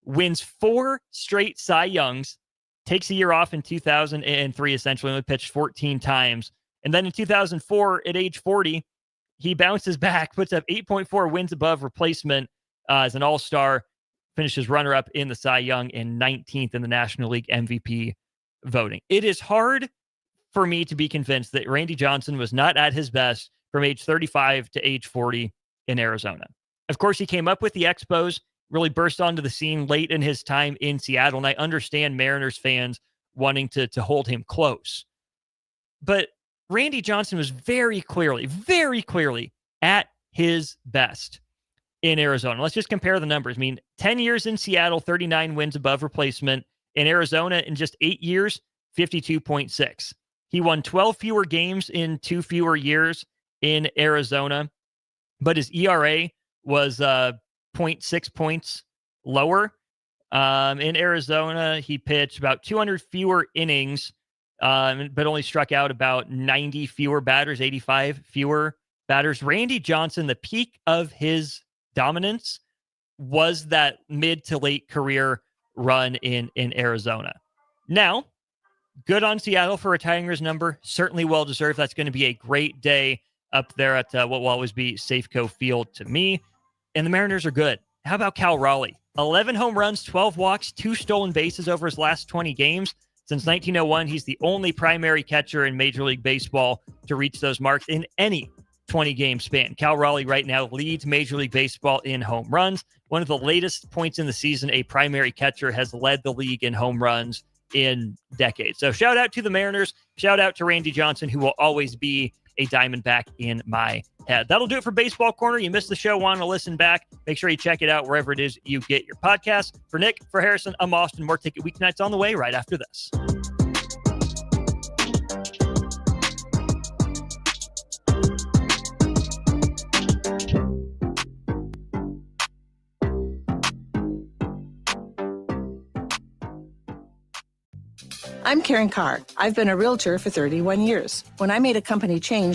Wins 4 straight Cy Youngs. Takes a year off in 2003, essentially, only pitched 14 times. And then in 2004, at age 40, he bounces back, puts up 8.4 wins above replacement as an all-star, finishes runner-up in the Cy Young and 19th in the National League MVP voting. It is hard for me to be convinced that Randy Johnson was not at his best from age 35 to age 40 in Arizona. Of course, he came up with the Expos, really burst onto the scene late in his time in Seattle, and I understand Mariners fans wanting to hold him close. But Randy Johnson was very clearly at his best in Arizona. Let's just compare the numbers. I mean, 10 years in Seattle, 39 wins above replacement. In Arizona, in just 8 years, 52.6. He won 12 fewer games in 2 fewer years in Arizona, but his ERA was 0.6 points lower. In Arizona, he pitched about 200 fewer innings, but only struck out about 90 fewer batters, 85 fewer batters. Randy Johnson, the peak of his dominance was that mid to late career run in Arizona. Now, good on Seattle for retiring his number. Certainly well-deserved. That's going to be a great day up there at what will always be Safeco Field to me. And the Mariners are good. How about Cal Raleigh? 11 home runs, 12 walks, 2 stolen bases over his last 20 games. Since 1901, he's the only primary catcher in Major League Baseball to reach those marks in any 20-game span. Cal Raleigh right now leads Major League Baseball in home runs. One of the latest points in the season, a primary catcher has led the league in home runs in decades. So shout out to the Mariners. Shout out to Randy Johnson, who will always be a Diamondback in my head. That'll do it for Baseball Corner. You missed the show, want to listen back, make sure you check it out wherever it is you get your podcast. For Nick, for Harrison, I'm Austin. More Ticket Weeknights on the way right after this. I'm Karen Carr. I've been a realtor for 31 years. When I made a company change